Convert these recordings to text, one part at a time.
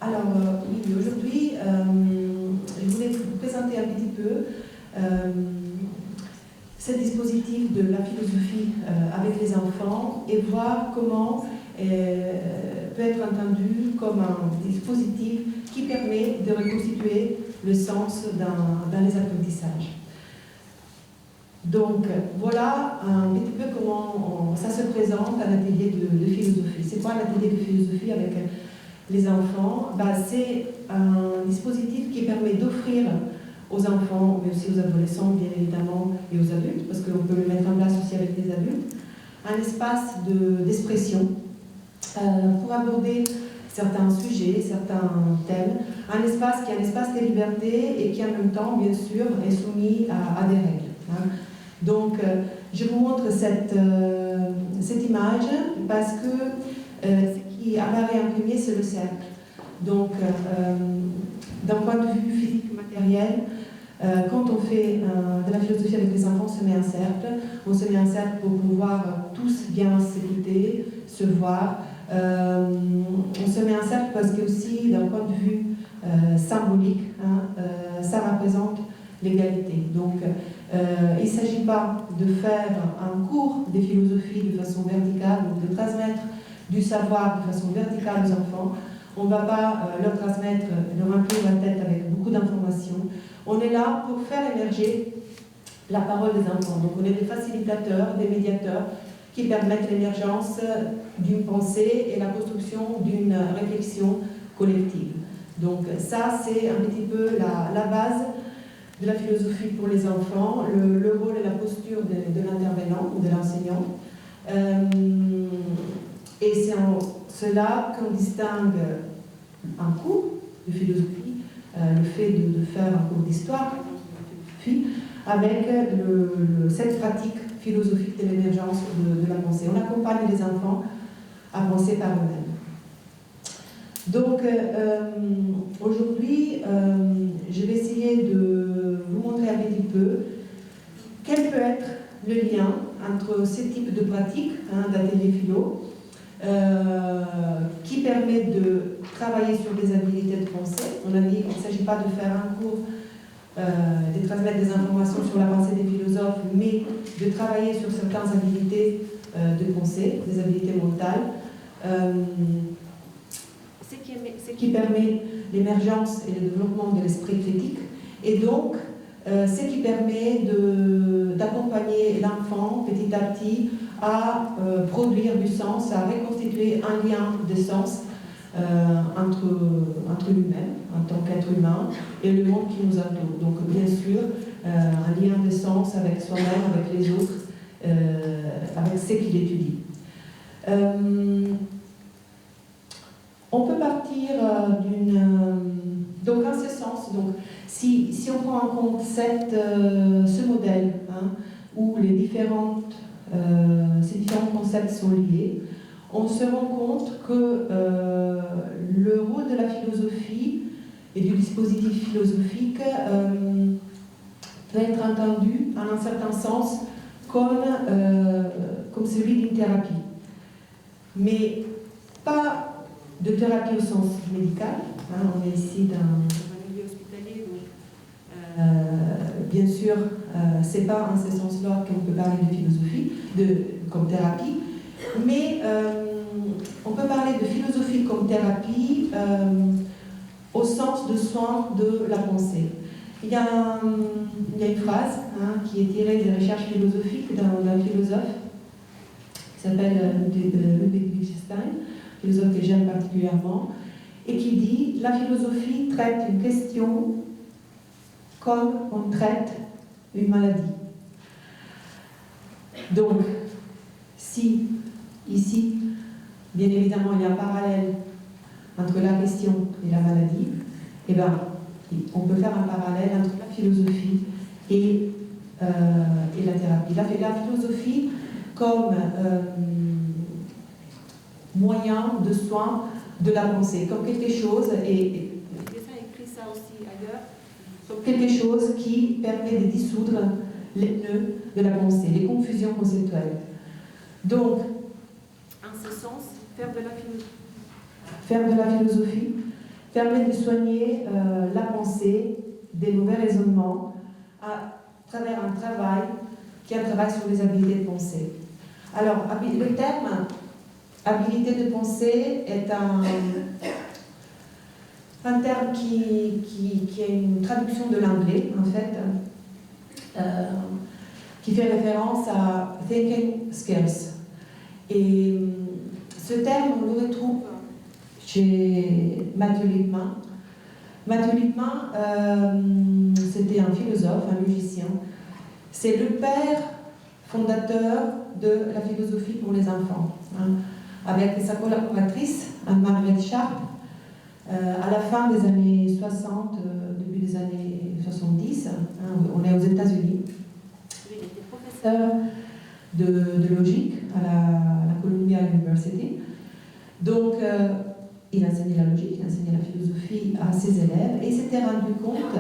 Oui, aujourd'hui, je voulais vous présenter un petit peu ce dispositif de la philosophie avec les enfants et voir comment peut être entendu comme un dispositif qui permet de reconstituer le sens dans les apprentissages. Donc voilà un petit peu comment ça se présente à l'atelier de philosophie. C'est quoi l'atelier de philosophie avec les enfants? C'est un dispositif qui permet d'offrir aux enfants, mais aussi aux adolescents bien évidemment, et aux adultes, parce qu'on peut le mettre en place aussi avec les adultes, un espace d'expression pour aborder certains sujets, certains thèmes, un espace qui est un espace de liberté et qui en même temps, bien sûr, est soumis à des règles. Donc, je vous montre cette image parce que ce qui apparaît en premier, c'est le cercle. Donc, d'un point de vue physique matériel, quand on fait de la philosophie avec les enfants, on se met un cercle. On se met un cercle pour pouvoir tous bien s'écouter, se voir. On se met un cercle parce que aussi, d'un point de vue symbolique, ça représente l'égalité. Donc, il ne s'agit pas de faire un cours de philosophie de façon verticale, donc de transmettre du savoir de façon verticale aux enfants. On ne va pas leur transmettre, leur remplir la tête avec beaucoup d'informations. On est là pour faire émerger la parole des enfants. Donc on est des facilitateurs, des médiateurs qui permettent l'émergence d'une pensée et la construction d'une réflexion collective. Donc ça, c'est un petit peu la base de la philosophie pour les enfants, le rôle et la posture de l'intervenant ou de l'enseignant. Et c'est en cela qu'on distingue un cours de philosophie, le fait de faire un cours d'histoire, avec cette pratique philosophique de l'émergence de la pensée. On accompagne les enfants à penser par eux-mêmes. Donc, aujourd'hui, je vais essayer de vous montrer un petit peu quel peut être le lien entre ces types de pratiques d'atelier philo qui permet de travailler sur des habilités de pensée. On a dit qu'il ne s'agit pas de faire un cours, de transmettre des informations sur la pensée des philosophes, mais de travailler sur certaines habilités de pensée, des habilités mentales, ce qui permet l'émergence et le développement de l'esprit critique, et donc ce qui permet d'accompagner l'enfant petit à petit à produire du sens, à reconstituer un lien de sens entre lui-même, en tant qu'être humain, et le monde qui nous entoure. Donc, bien sûr, un lien de sens avec soi-même, avec les autres, avec ce qu'il étudie. On peut partir donc, en ce sens, donc, si on prend en compte ce modèle, où ces différents concepts sont liés, on se rend compte que le rôle de la philosophie et du dispositif philosophique peut être entendu, en un certain sens, comme celui d'une thérapie. Mais pas de thérapie au sens médical. On est ici dans un milieu hospitalier, donc bien sûr, ce n'est pas en ce sens-là qu'on peut parler de philosophie, comme thérapie, mais on peut parler de philosophie comme thérapie au sens de soin de la pensée. Il y a une phrase qui est tirée des recherches philosophiques d'un philosophe qui s'appelle Ludwig Wittgenstein, philosophe que j'aime particulièrement, et qui dit « La philosophie traite une question comme on traite une maladie ». Donc, si ici, bien évidemment, il y a un parallèle entre la question et la maladie, eh bien, on peut faire un parallèle entre la philosophie et la thérapie. La philosophie comme moyen de soin de la pensée, comme quelque chose, et ça écrit ça aussi ailleurs, comme quelque chose qui permet de dissoudre les nœuds de la pensée, les confusions conceptuelles. Donc, en ce sens, faire de la philosophie, permet de soigner la pensée des mauvais raisonnements à travers un travail qui est un travail sur les habiletés de pensée. Alors, le terme habilité de pensée est un terme qui est une traduction de l'anglais, en fait, qui fait référence à thinking skills. Et ce terme, on le retrouve chez Matthew Lipman. Matthew Lipman, c'était un philosophe, un logicien. C'est le père fondateur de la philosophie pour les enfants, hein, avec sa collaboratrice, Margaret Sharp, à la fin des années 60, début des années 70, hein, on est aux États-Unis. Il était professeur de logique à la Columbia University. Donc, il enseignait la logique, il enseignait la philosophie à ses élèves, et il s'était rendu compte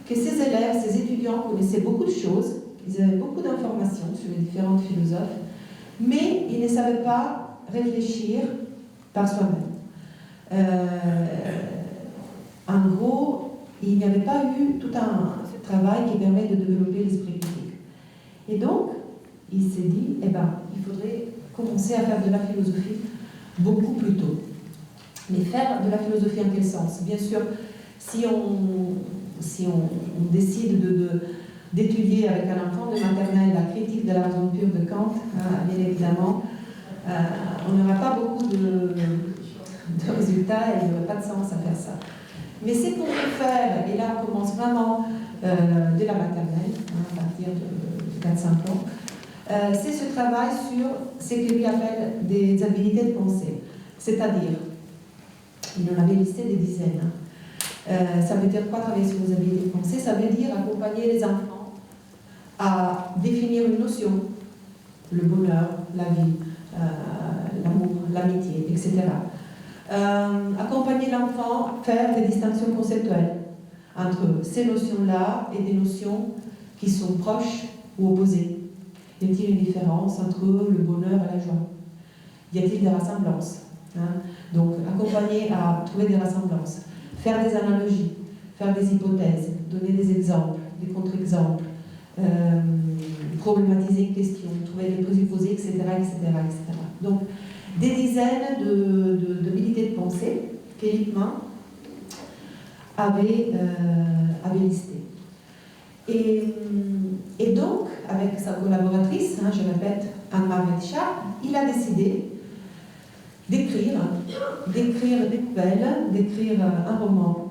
que ses élèves, ses étudiants connaissaient beaucoup de choses, ils avaient beaucoup d'informations sur les différents philosophes, mais ils ne savaient pas réfléchir par soi-même. En gros, il n'y avait pas eu tout un travail qui permet de développer l'esprit critique. Et donc, il s'est dit, eh ben, il faudrait commencer à faire de la philosophie beaucoup plus tôt. Mais faire de la philosophie en quel sens? Bien sûr, si on décide d'étudier avec un enfant de maternelle la critique de la raison pure de Kant, bien évidemment, on n'aura pas beaucoup de résultats et il n'y aurait pas de sens à faire ça. Mais c'est qu'on peut faire, et là on commence vraiment de la maternelle, à partir de 4-5 ans, c'est ce travail sur ce que lui appelle des habiletés de pensée. C'est-à-dire, il en avait listé des dizaines. Ça veut dire quoi travailler sur les habiletés de pensée? Ça veut dire accompagner les enfants à définir une notion, le bonheur, la vie, l'amour, l'amitié, etc. Accompagner l'enfant à faire des distinctions conceptuelles entre ces notions-là et des notions qui sont proches ou opposées. Y a-t-il une différence entre le bonheur et la joie? Y a-t-il des ressemblances? Donc, accompagner à trouver des ressemblances, faire des analogies, faire des hypothèses, donner des exemples, des contre-exemples, problématiser une question, trouver des présupposés, etc., etc., etc. Donc, des dizaines d'habilités de pensée qu'Elipman avait listées. Et donc, avec sa collaboratrice, je répète, Anne-Margrethe Sharp, il a décidé d'écrire des nouvelles, d'écrire un roman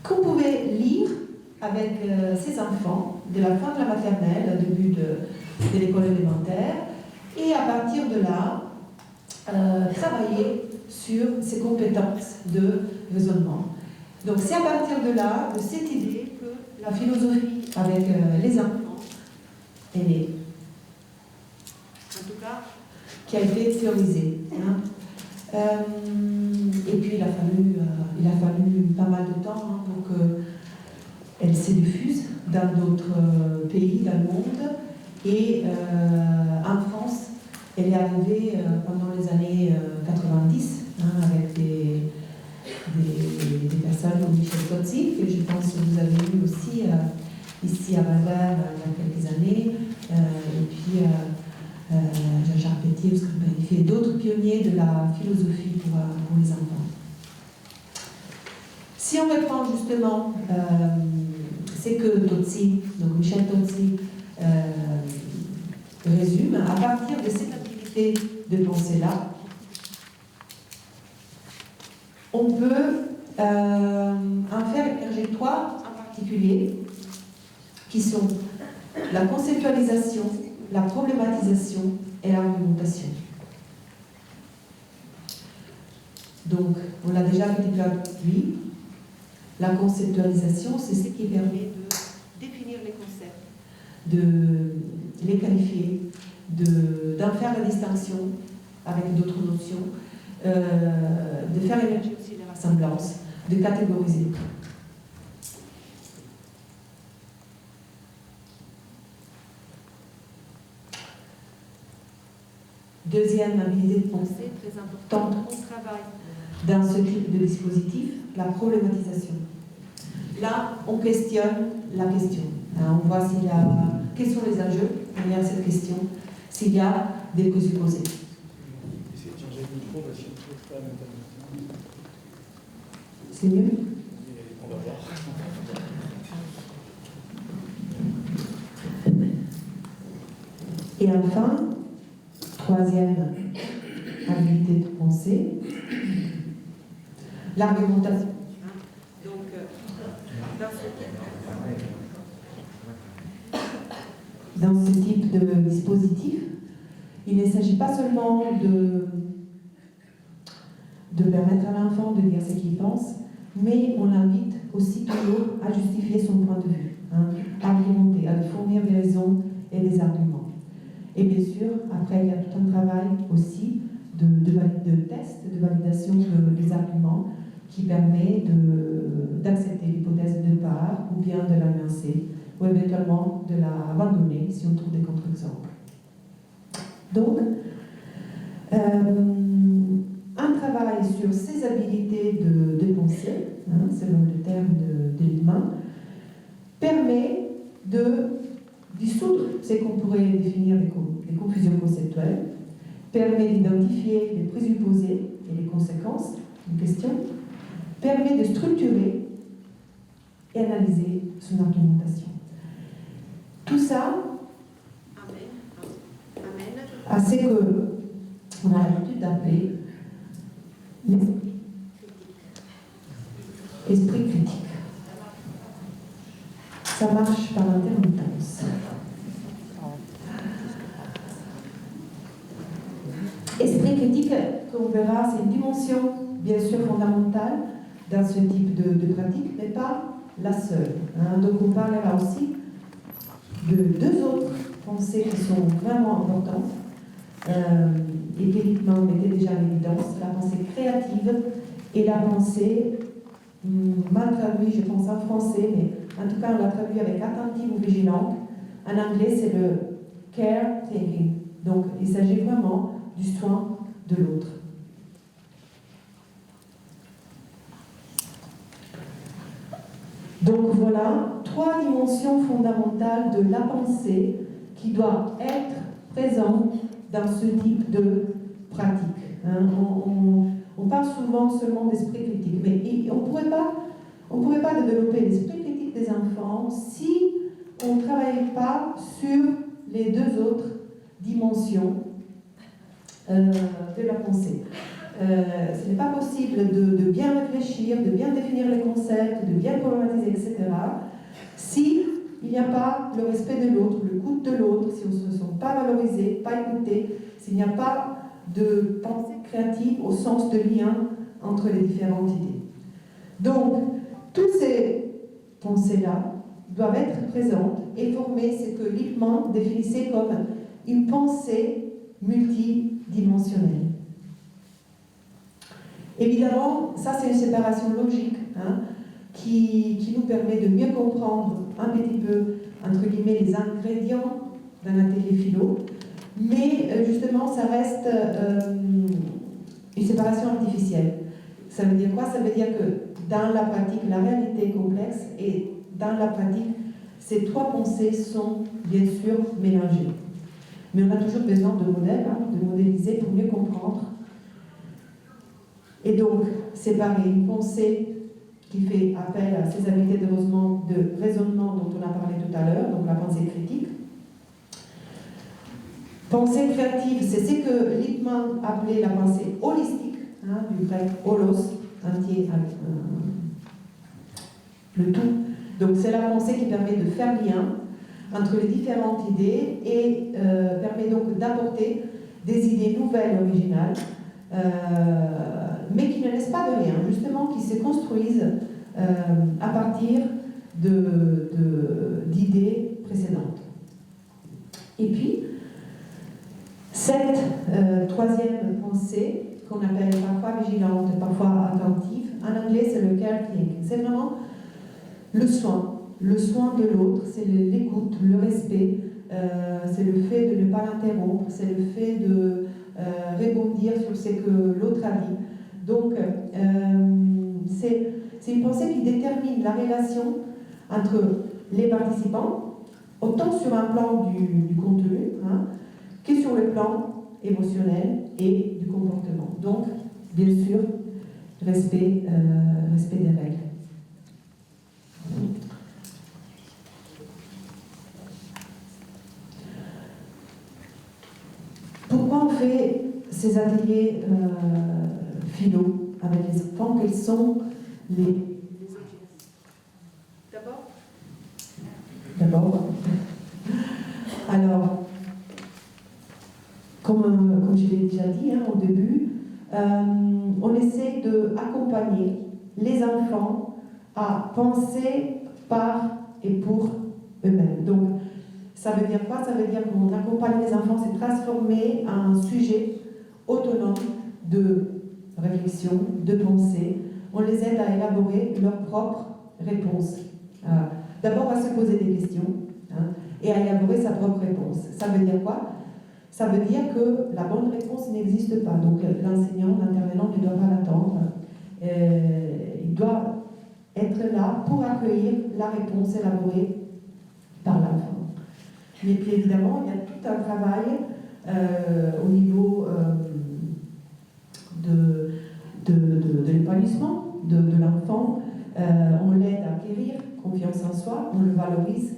qu'on pouvait lire avec ses enfants de la fin de la maternelle, au début de l'école élémentaire, et à partir de là, travailler sur ses compétences de raisonnement. Donc c'est à partir de là, de cette idée, que la philosophie avec les enfants est née. En tout cas, qui a été théorisée. Et puis il a fallu pas mal de temps pour qu'elle se diffuse dans d'autres pays dans le monde. Et en France, elle est arrivée pendant les années 90 avec des personnes comme Michel Tozzi, que je pense que vous avez vu aussi ici à Vauvert il y a quelques années, et puis Jean-Charles Pétier, Oscar Benifei, et d'autres pionniers de la philosophie pour les enfants. Si on reprend justement ce que Tozzi, donc Michel Tozzi, résume, à partir de cette activité de pensée-là, on peut en faire émerger trois en particulier, qui sont la conceptualisation, la problématisation et l'argumentation. Donc, on l'a déjà vu depuis, la conceptualisation, c'est ce qui permet de définir les concepts, de les qualifier, d'en faire la distinction avec d'autres notions, de faire émerger aussi les ressemblances, de catégoriser. Deuxième habilité de pensée très importante dans ce type de dispositif, la problématisation. Là, on questionne la question. On voit quels sont les enjeux derrière cette question, s'il y a des présupposés. C'est mieux? On va voir. Et enfin, troisième habilité de pensée, l'argumentation. Donc, dans ce type de dispositif, il ne s'agit pas seulement de permettre à l'enfant de dire ce qu'il pense, mais on l'invite aussi toujours à justifier son point de vue, à argumenter, à fournir des raisons et des arguments. Et bien sûr, après, il y a tout un travail aussi de test, de validation des arguments qui permet d'accepter l'hypothèse de départ ou bien de la nuancer ou éventuellement de la abandonner si on trouve des contre-exemples. Donc, un travail sur ces habilités de pensée, selon le terme de Lippmann, permet de dissoudre ce qu'on pourrait définir des confusions conceptuelles, permet d'identifier les présupposés et les conséquences d'une question, permet de structurer et analyser son argumentation. Tout ça à ce qu'on a l'habitude d'appeler l'esprit critique. Ça marche par intermittence. Esprit critique, qu'on verra, c'est une dimension bien sûr fondamentale dans ce type de pratique, mais pas la seule. Donc on parlera aussi de deux autres pensées qui sont vraiment importantes et que Lippmann mettait déjà en évidence, la pensée créative et la pensée mal traduite, je pense en français, mais en tout cas on l'a traduit avec attentive ou vigilante. En anglais c'est le care taking. Donc il s'agit vraiment du soin de l'autre. Donc voilà, trois dimensions fondamentales de la pensée qui doivent être présentes dans ce type de pratique. On parle souvent seulement d'esprit critique, mais on ne pourrait pas développer l'esprit critique des enfants si on ne travaille pas sur les deux autres dimensions de la pensée. Ce n'est pas possible de bien réfléchir, de bien définir les concepts, de bien problématiser, etc., si il n'y a pas le respect de l'autre, l'écoute de l'autre, si on ne se sent pas valorisé, pas écouté, s'il n'y a pas de pensée créative au sens de lien entre les différentes idées. Donc, toutes ces pensées-là doivent être présentes et former ce que Lippmann définissait comme une pensée multidimensionnelle. Évidemment, ça c'est une séparation logique qui nous permet de mieux comprendre un petit peu, entre guillemets, les ingrédients d'un atelier philo, mais justement ça reste une séparation artificielle. Ça veut dire quoi? Ça veut dire que dans la pratique, la réalité est complexe et dans la pratique, ces trois pensées sont bien sûr mélangées. Mais on a toujours besoin de modèles, de modéliser pour mieux comprendre. Et donc, séparer une pensée qui fait appel à ces habiletés de raisonnement dont on a parlé tout à l'heure, donc la pensée critique. Pensée créative, c'est ce que Lippmann appelait la pensée holistique, du grec holos, entier, le tout. Donc c'est la pensée qui permet de faire lien entre les différentes idées et permet donc d'apporter des idées nouvelles, originales, mais qui ne laissent pas de rien, justement, qui se construisent à partir d'idées précédentes. Et puis, cette troisième pensée, qu'on appelle parfois vigilante, parfois attentive, en anglais c'est le care thinking, c'est vraiment le soin de l'autre, c'est l'écoute, le respect, c'est le fait de ne pas l'interrompre, c'est le fait rebondir sur ce que l'autre a dit. Donc, c'est une pensée qui détermine la relation entre les participants, autant sur un plan du contenu, hein, que sur le plan émotionnel et du comportement. Donc, bien sûr, respect des règles. Pourquoi on fait ces ateliers philo avec les enfants? Quels sont les D'abord, alors, comme je l'ai déjà dit hein, au début, on essaie d'accompagner les enfants à penser par et pour eux-mêmes. Donc, ça veut dire quoi? Ça veut dire qu'on accompagne les enfants, c'est transformer un sujet autonome de réflexion, de pensée. On les aide à élaborer leurs propres réponses. D'abord à se poser des questions hein, et à élaborer sa propre réponse. Ça veut dire quoi? Ça veut dire que la bonne réponse n'existe pas. Donc l'enseignant, l'intervenant ne doit pas l'attendre. Il doit être là pour accueillir la réponse élaborée par l'enfant. Mais puis évidemment, il y a tout un travail au niveau de l'épanouissement de l'enfant. On l'aide à acquérir confiance en soi, on le valorise,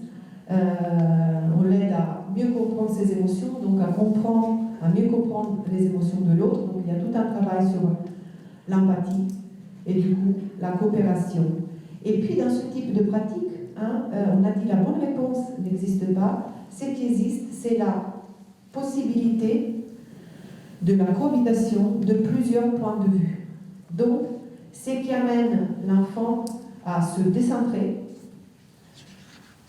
on l'aide à mieux comprendre ses émotions, donc à mieux comprendre les émotions de l'autre. Donc il y a tout un travail sur l'empathie et du coup la coopération. Et puis dans ce type de pratique, hein, on a dit la bonne réponse n'existe pas. Ce qui existe, c'est la possibilité de la cohabitation de plusieurs points de vue. Donc, ce qui amène l'enfant à se décentrer,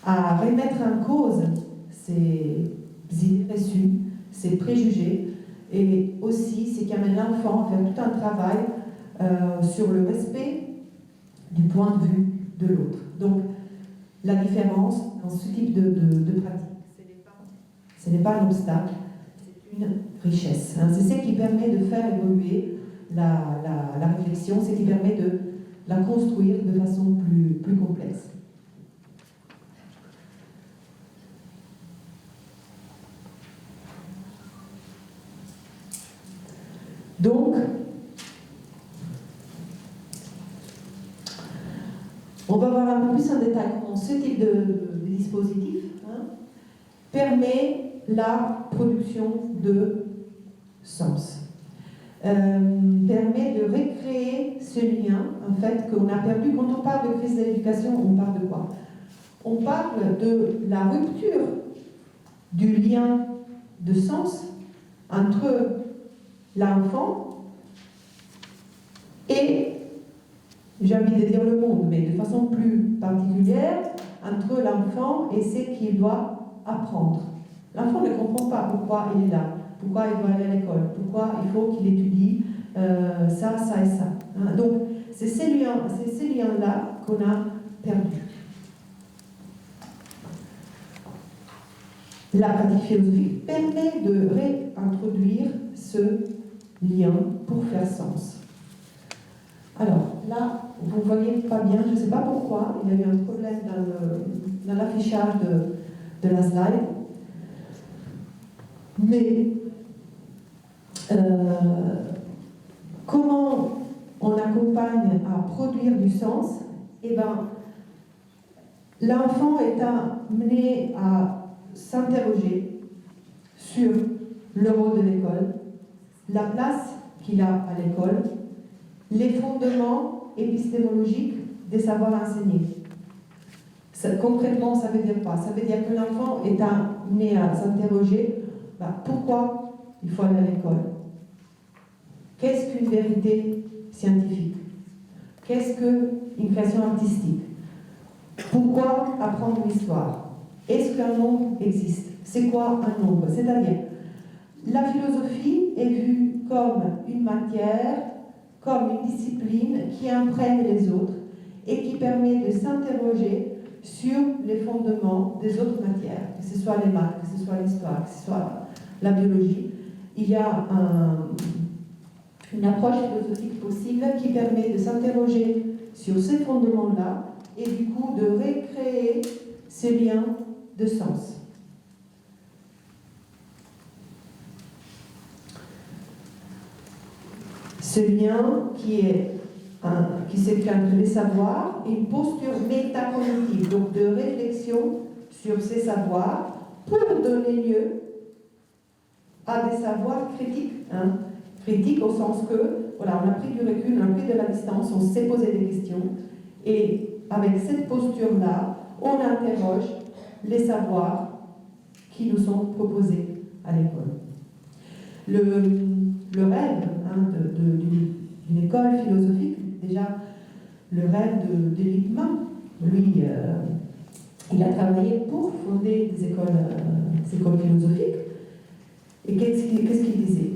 à remettre en cause ses idées reçues, ses préjugés, et aussi ce qui amène l'enfant à faire tout un travail sur le respect du point de vue de l'autre. Donc, la différence dans ce type de pratique, ce n'est pas un obstacle, c'est une richesse. Hein. C'est ce qui permet de faire évoluer la réflexion, c'est ce qui permet de la construire de façon plus complexe. Donc, on va voir un peu plus en détail comment ce type de dispositif hein, permet la production de sens, permet de recréer ce lien en fait qu'on a perdu. Quand on parle de crise de l'éducation, on parle de quoi? On parle de la rupture du lien de sens entre l'enfant et, j'ai envie de dire le monde, mais de façon plus particulière, entre l'enfant et ce qu'il doit apprendre. L'enfant ne comprend pas pourquoi il est là, pourquoi il doit aller à l'école, pourquoi il faut qu'il étudie ça, ça et ça. Hein. Donc, c'est ces liens-là qu'on a perdus. La pratique philosophique permet de réintroduire ce lien pour faire sens. Alors, là, vous ne voyez pas bien, je ne sais pas pourquoi, il y a eu un problème dans l'affichage de la slide. Mais comment on accompagne à produire du sens? Eh bien, l'enfant est amené à s'interroger sur le rôle de l'école, la place qu'il a à l'école, les fondements épistémologiques des savoirs enseignés. Concrètement, ça veut dire quoi? Ça veut dire que l'enfant est amené à s'interroger pourquoi il faut aller à l'école? Qu'est-ce qu'une vérité scientifique? Qu'est-ce qu'une création artistique? Pourquoi apprendre l'histoire? Est-ce qu'un nombre existe? C'est quoi un nombre? C'est-à-dire, la philosophie est vue comme une matière, comme une discipline qui imprègne les autres et qui permet de s'interroger sur les fondements des autres matières, que ce soit les maths, que ce soit l'histoire, que ce soit la biologie. il y a une approche philosophique possible qui permet de s'interroger sur ces fondements-là et du coup de recréer ces liens de sens. Ce lien qui s'écrit entre les savoirs et une posture métacognitive, donc de réflexion sur ces savoirs pour donner lieu à des savoirs critiques. Critiques au sens que, voilà, on a pris du recul, on a pris de la distance, on s'est posé des questions et avec cette posture-là, on interroge les savoirs qui nous sont proposés à l'école. Le rêve d'une école philosophique, déjà le rêve de Lippmann, lui, il a travaillé pour fonder des écoles philosophiques. Et qu'est-ce qu'il disait?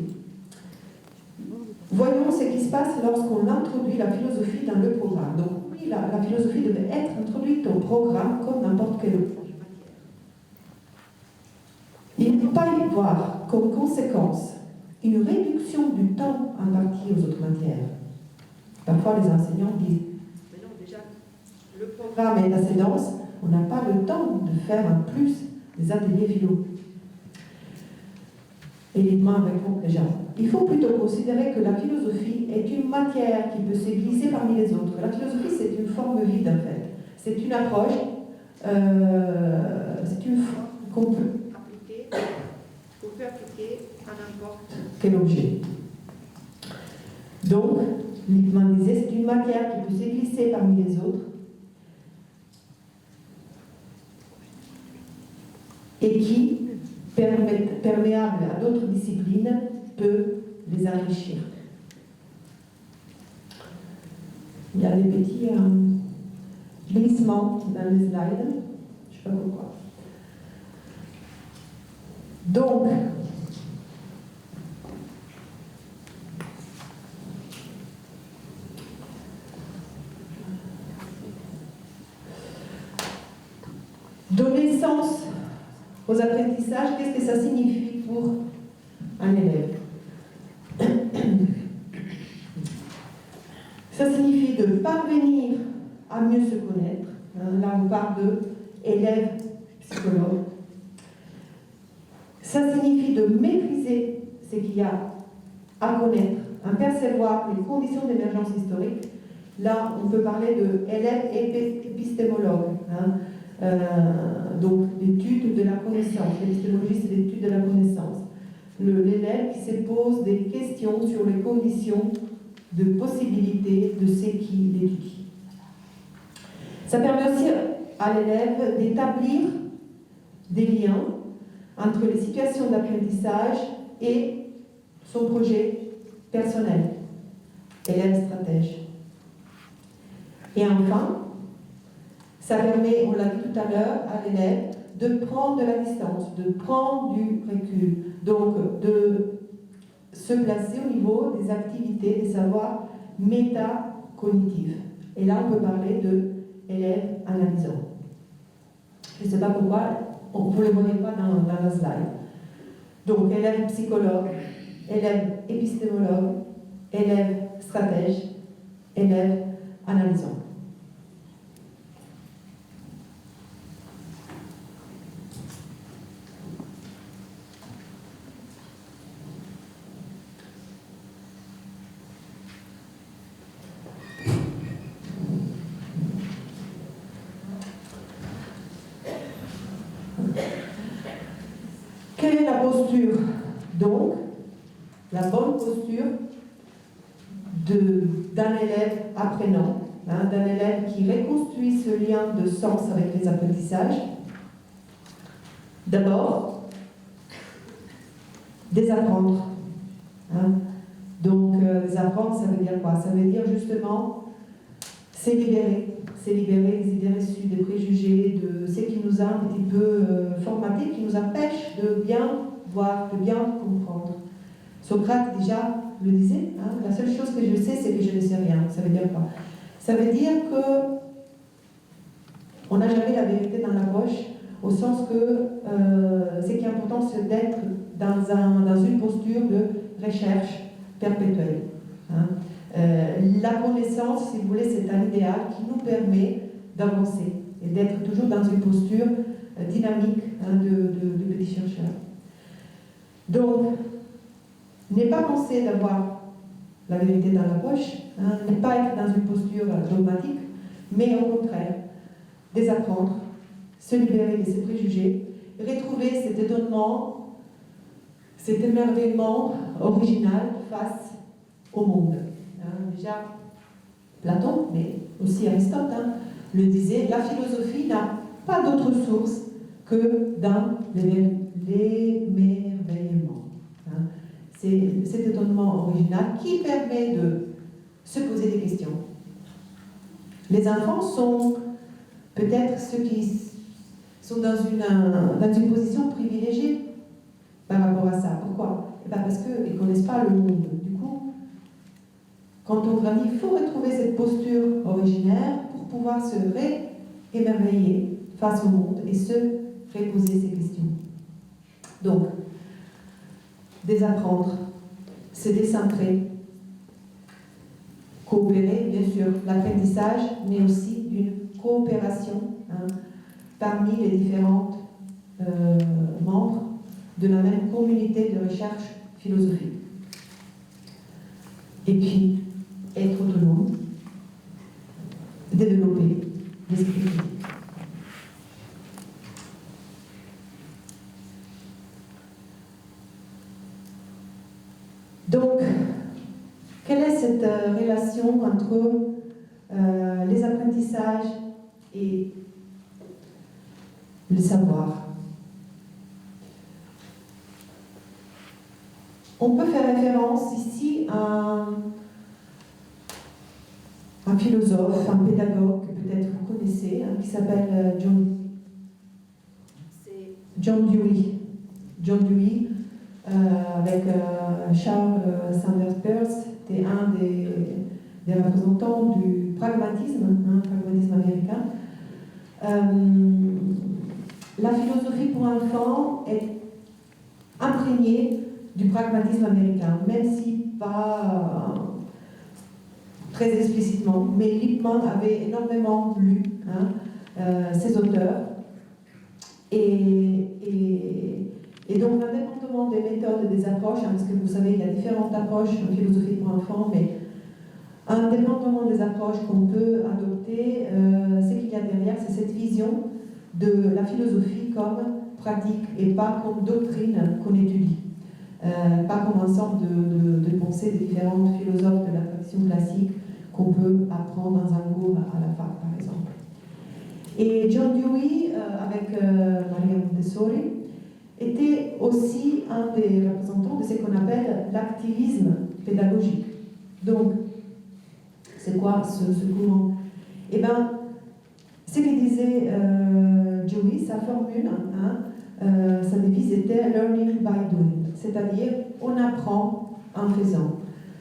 Voyons ce qui se passe lorsqu'on introduit la philosophie dans le programme. Donc oui, la philosophie devait être introduite au programme comme n'importe quelle autre matière. Il ne peut pas y voir comme conséquence une réduction du temps imparti aux autres matières. Parfois, les enseignants disent « Mais non, déjà, le programme est assez dense, on n'a pas le temps de faire en plus des ateliers philo. » Et Lippmann répond déjà « Il faut plutôt considérer que la philosophie est une matière qui peut se glisser parmi les autres. La philosophie, c'est une forme vide, en fait. C'est une approche, c'est une forme qu'on peut appliquer à n'importe quel objet. Donc, Lippmann disait, c'est une matière qui peut se glisser parmi les autres et qui, perméable à d'autres disciplines, peut les enrichir. Il y a des petits glissements dans les slides, je ne sais pas pourquoi. Donc, donner sens aux apprentissages, qu'est-ce que ça signifie pour un élève? Ça signifie de parvenir à mieux se connaître. Là, on parle d'élève psychologue. Ça signifie de maîtriser ce qu'il y a à connaître, à percevoir les conditions d'émergence historique. Là, on peut parler d'élève épistémologue. Donc, l'étude de la connaissance. L'épistémologie, c'est l'étude de la connaissance. L'élève qui se pose des questions sur les conditions de possibilité de ce qu'il étudie. Ça permet aussi à l'élève d'établir des liens entre les situations d'apprentissage et son projet personnel, élève stratège. Et enfin, ça permet, on l'a dit tout à l'heure, à l'élève de prendre de la distance, de prendre du recul, donc de se placer au niveau des activités, des savoirs métacognitifs. Et là, on peut parler de élève analysant. Je ne sais pas pourquoi, vous ne le voyez pas dans la slide. Donc, élève psychologue, élève épistémologue, élève stratège, élève analysant. Quelle est la posture? Donc, la bonne posture d'un élève apprenant, d'un élève qui reconstruit ce lien de sens avec les apprentissages. D'abord, désapprendre. Donc, désapprendre, ça veut dire quoi? Ça veut dire justement c'est libérer des idées reçues, des préjugés, de ce qui nous a un petit peu formaté, qui nous empêche de bien voir, de bien comprendre. Socrate déjà le disait, la seule chose que je sais, c'est que je ne sais rien. Ça veut dire quoi? Ça veut dire que on n'a jamais la vérité dans la poche, au sens que ce qui est important, c'est dans une posture de recherche perpétuelle. Hein. La connaissance, si vous voulez, c'est un idéal qui nous permet d'avancer et d'être toujours dans une posture dynamique, hein, de petits chercheurs. Donc, n'est pas penser d'avoir la vérité dans la poche, hein, ne pas être dans une posture dogmatique, mais au contraire, désapprendre, se libérer de ses préjugés, retrouver cet étonnement, cet émerveillement original face au monde. Hein, déjà, Platon, mais aussi Aristote, hein, le disait, la philosophie n'a pas d'autre source que dans l'émerveillement. Hein. C'est cet étonnement original qui permet de se poser des questions. Les enfants sont peut-être ceux qui sont dans une position privilégiée par rapport à ça. Pourquoi? Parce qu'ils ne connaissent pas le monde. Du coup, quand on grandit, il faut retrouver cette posture originaire pour pouvoir se réémerveiller face au monde et se reposer ces questions. Donc, désapprendre, se décentrer, coopérer, bien sûr, l'apprentissage, mais aussi d'une coopération, hein, parmi les différents membres de la même communauté de recherche philosophique. Et puis, être autonome, développer l'esprit critique. Donc, quelle est cette relation entre les apprentissages et le savoir? On peut faire référence ici à un philosophe, un pédagogue que peut-être vous connaissez, hein, qui s'appelle John Dewey. John Dewey, avec Charles Sanders Peirce, était un des représentants du pragmatisme, hein, pragmatisme américain. La philosophie pour enfants est imprégnée du pragmatisme américain, même si pas très explicitement, mais Lippmann avait énormément lu, hein, ces auteurs. Et donc, indépendamment des méthodes et des approches, hein, parce que vous savez, il y a différentes approches en philosophie pour enfants, mais indépendamment des approches qu'on peut adopter, ce qu'il y a derrière, c'est cette vision de la philosophie comme pratique et pas comme doctrine qu'on étudie. Pas comme ensemble de pensées des différents philosophes de la tradition classique qu'on peut apprendre dans un cours à la fac, par exemple. Et John Dewey, avec Maria Montessori, était aussi un des représentants de ce qu'on appelle l'activisme pédagogique. Donc, c'est quoi ce courant? Eh bien, ce que disait Dewey, sa formule, hein, sa devise était « learning by doing », c'est-à-dire on apprend en faisant.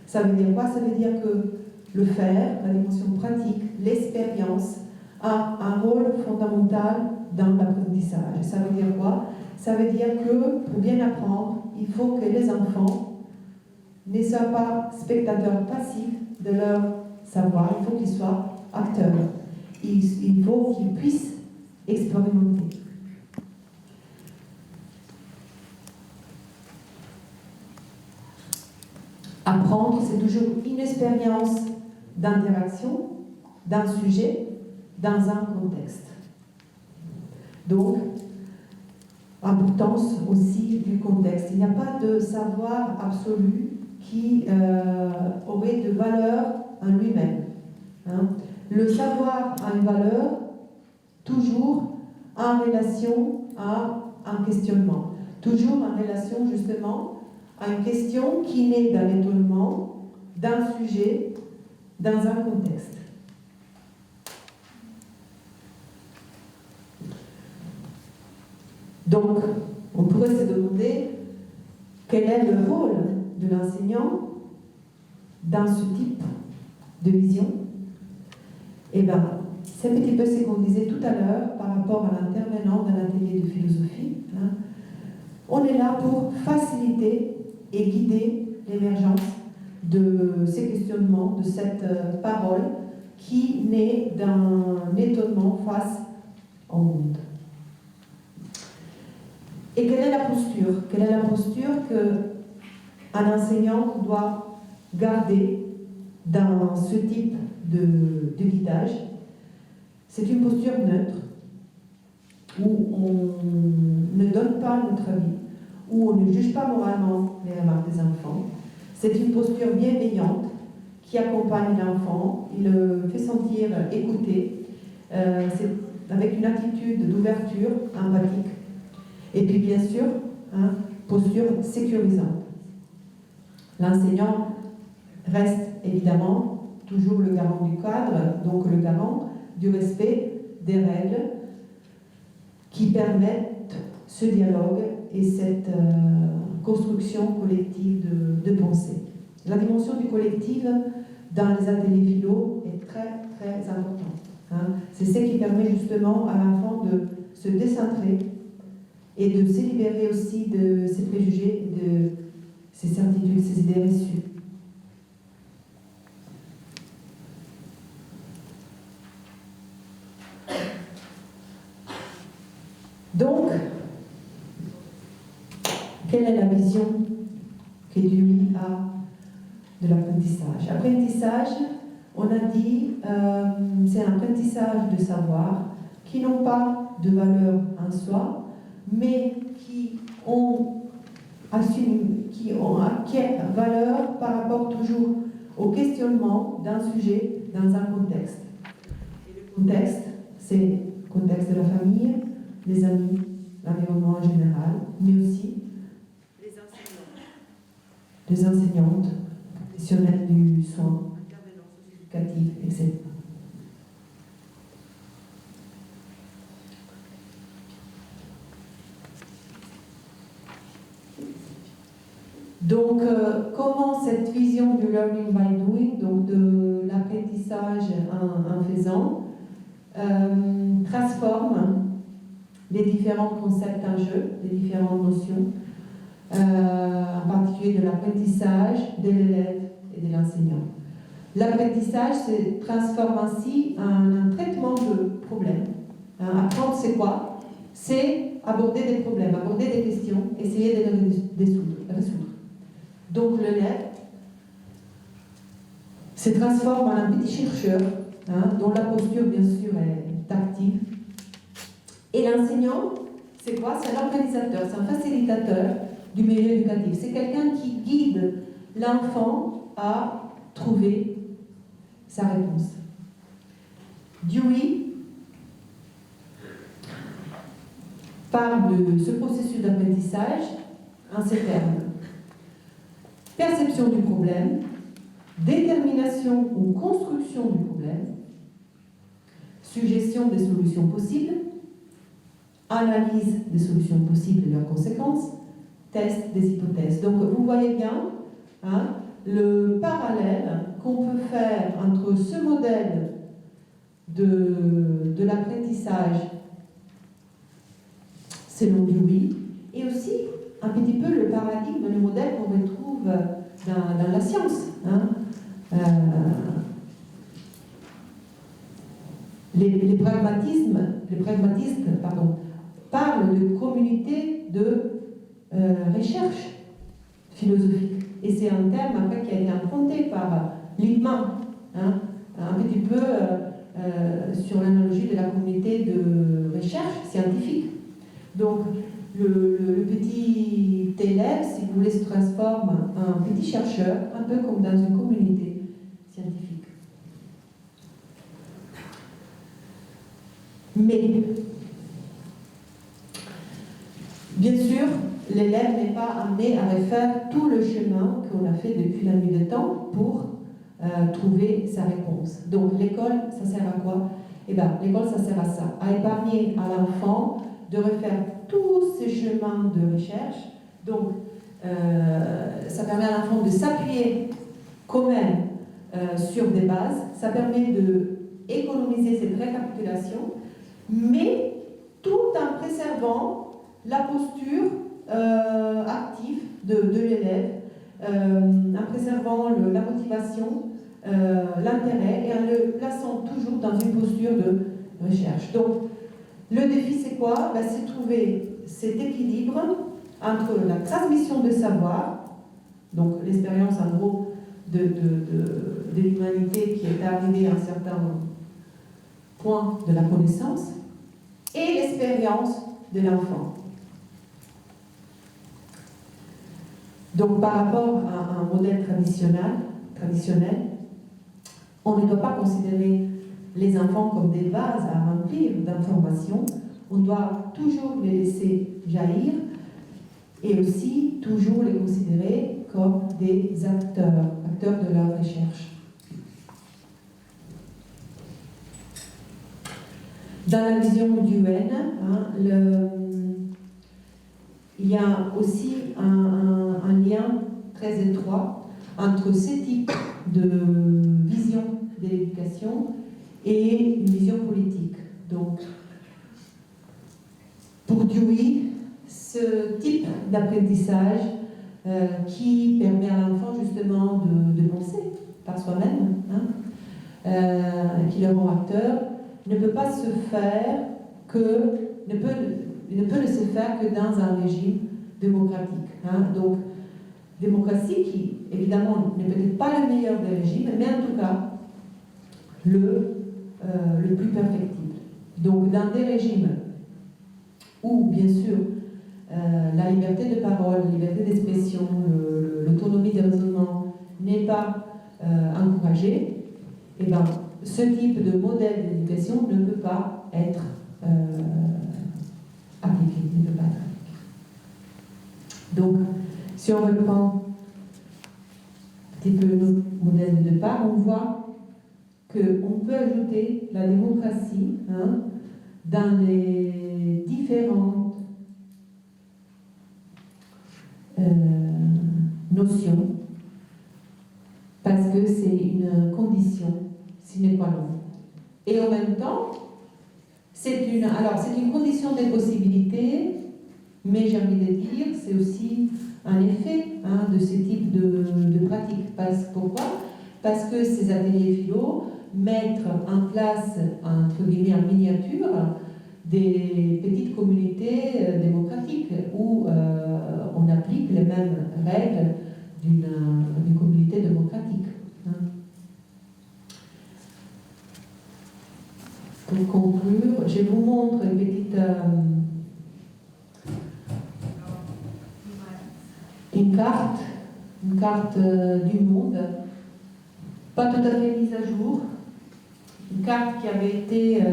Ça veut dire quoi? Ça veut dire que le faire, la dimension pratique, l'expérience, a un rôle fondamental dans l'apprentissage. Ça veut dire quoi? Ça veut dire que pour bien apprendre, il faut que les enfants ne soient pas spectateurs passifs de leur savoir, il faut qu'ils soient acteurs. Il faut qu'ils puissent expérimenter. Apprendre, c'est toujours une expérience d'interaction d'un sujet dans un contexte. Donc, importance aussi du contexte. Il n'y a pas de savoir absolu qui aurait de valeur en lui-même. Hein. Le savoir a une valeur toujours en relation à un questionnement, toujours en relation justement à une question qui naît d'un étonnement, d'un sujet, dans un contexte. Donc, on pourrait se demander quel est le rôle de l'enseignant dans ce type de vision. Eh bien, c'est un petit peu ce qu'on disait tout à l'heure par rapport à l'intervenant d'un atelier de philosophie. Hein. On est là pour faciliter et guider l'émergence de ces questionnements, de cette parole qui naît d'un étonnement face au monde. Et quelle est la posture? Quelle est la posture qu'un enseignant doit garder dans ce type de guidage? C'est une posture neutre, où on ne donne pas notre avis, où on ne juge pas moralement les remarques des enfants. C'est une posture bienveillante qui accompagne l'enfant, il le fait sentir écouté, c'est avec une attitude d'ouverture empathique. Et puis bien sûr, posture sécurisante. L'enseignant reste évidemment toujours le garant du cadre, donc le garant du respect des règles qui permettent ce dialogue et cette construction collective de pensée. La dimension du collectif dans les ateliers philo est très très importante. C'est ce qui permet justement à l'enfant de se décentrer et de se libérer aussi de ses préjugés, de ses certitudes, ses idées reçues. Donc, quelle est la vision que Dewey a de l'apprentissage? Apprentissage, on a dit, c'est un apprentissage de savoir qui n'ont pas de valeur en soi, mais qui ont acquis valeur par rapport toujours au questionnement d'un sujet dans un contexte. Et le contexte, c'est le contexte de la famille, les amis, l'environnement en général, mais aussi les enseignantes, professionnels du soin, intervenants éducatifs, etc. Donc, comment cette vision du learning by doing, donc de l'apprentissage en faisant, transforme les différents concepts en jeu, les différentes notions, en particulier de l'apprentissage, de l'élève et de l'enseignant. L'apprentissage se transforme ainsi en un traitement de problèmes. Apprendre, c'est quoi? C'est aborder des problèmes, aborder des questions, essayer de les résoudre. Donc l'élève se transforme en un petit chercheur, dont la posture, bien sûr, est active. Et l'enseignant, c'est quoi? C'est un organisateur, c'est un facilitateur du milieu éducatif. C'est quelqu'un qui guide l'enfant à trouver sa réponse. Dewey parle de ce processus d'apprentissage en ces termes. Perception du problème, détermination ou construction du problème, suggestion des solutions possibles, analyse des solutions possibles et leurs conséquences, test des hypothèses. Donc vous voyez bien le parallèle qu'on peut faire entre ce modèle de l'apprentissage selon Dewey et aussi un petit peu le paradigme, le modèle qu'on retrouve dans la science. Les pragmatistes parlent de communauté de recherche philosophique. Et c'est un terme après qui a été emprunté par Lippmann, un petit peu sur l'analogie de la communauté de recherche scientifique. Donc, le petit élève, si vous voulez, se transforme en petit chercheur, un peu comme dans une communauté scientifique. Mais, bien sûr, l'élève n'est pas amené à refaire tout le chemin qu'on a fait depuis la nuit des temps pour trouver sa réponse. Donc, l'école, ça sert à quoi? Eh bien, l'école, ça sert à ça, à épargner à l'enfant de refaire tous ces chemins de recherche. Donc, ça permet à l'enfant de s'appuyer quand même sur des bases. Ça permet d'économiser cette récapitulation, mais tout en préservant la posture actif de l'élève, en préservant la motivation, l'intérêt et en le plaçant toujours dans une posture de recherche. Donc, le défi, c'est quoi? C'est trouver cet équilibre entre la transmission de savoir, donc l'expérience en gros de l'humanité qui est arrivée à un certain point de la connaissance, et l'expérience de l'enfant. Donc par rapport à un modèle traditionnel, on ne doit pas considérer les enfants comme des vases à remplir d'informations, on doit toujours les laisser jaillir et aussi toujours les considérer comme des acteurs de leur recherche. Dans la vision du UN, il y a aussi un lien très étroit entre ces types de vision de l'éducation et une vision politique. Donc, pour Dewey, ce type d'apprentissage qui permet à l'enfant justement de penser par soi-même, qui le rend acteur, ne peut pas se faire ne peut se faire que dans un régime démocratique. Donc, démocratie qui, évidemment, n'est peut-être pas le meilleur des régimes, mais en tout cas, le plus perfectible. Donc, dans des régimes où, bien sûr, la liberté de parole, la liberté d'expression, l'autonomie de raisonnement n'est pas encouragée, et ben, ce type de modèle d'éducation ne peut pas être appliqué, ne peut pas être appliqué. Donc, si on reprend un petit peu notre modèle de départ, on voit qu'on peut ajouter la démocratie dans les différentes notions, parce que c'est une condition sine qua non. Et en même temps, c'est une condition des possibilités, mais j'ai envie de dire, c'est aussi un effet de ce type de pratique. Pourquoi? Parce que ces ateliers philo mettent en place, entre guillemets, en miniature, des petites communautés démocratiques où on applique les mêmes règles d'une communauté démocratique. Pour conclure, je vous montre une petite une carte du monde, pas tout à fait mise à jour, une carte qui avait été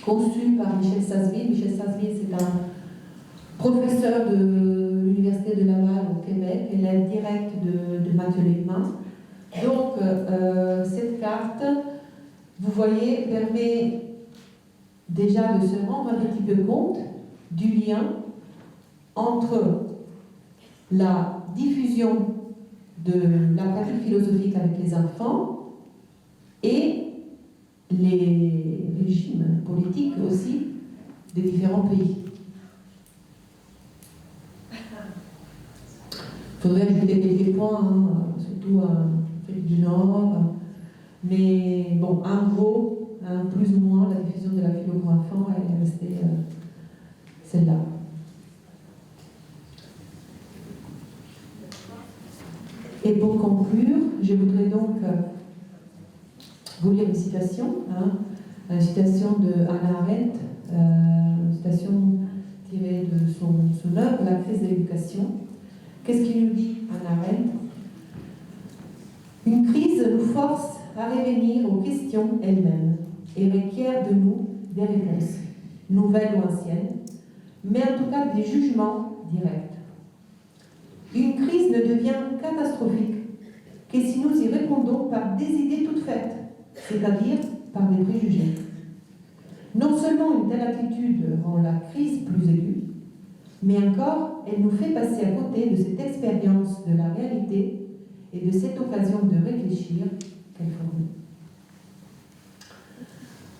conçue par Michel Sasseville. Michel Sasseville, c'est un professeur de l'Université de Laval au Québec, élève direct de Mathieu Leibman. Donc, cette carte, vous voyez, permet déjà de se rendre un petit peu compte du lien entre la diffusion de la pratique philosophique avec les enfants et les régimes politiques aussi des différents pays. Il faudrait ajouter quelques points, surtout en Afrique du Nord, mais bon, en gros, plus ou moins, la diffusion de la philo pour enfants est restée celle-là. Et pour conclure, je voudrais donc vous lire une citation de Hannah Arendt, une citation tirée de son œuvre, La crise de l'éducation. Qu'est-ce qu'il nous dit, Hannah Arendt? Une crise nous force à revenir aux questions elles-mêmes et requiert de nous des réponses, nouvelles ou anciennes, mais en tout cas des jugements directs. Une crise ne devient catastrophique que si nous y répondons par des idées toutes faites, c'est-à-dire par des préjugés. Non seulement une telle attitude rend la crise plus aiguë, mais encore elle nous fait passer à côté de cette expérience de la réalité et de cette occasion de réfléchir qu'elle fournit.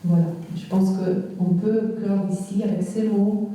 Voilà, je pense qu'on peut clore ici avec ces mots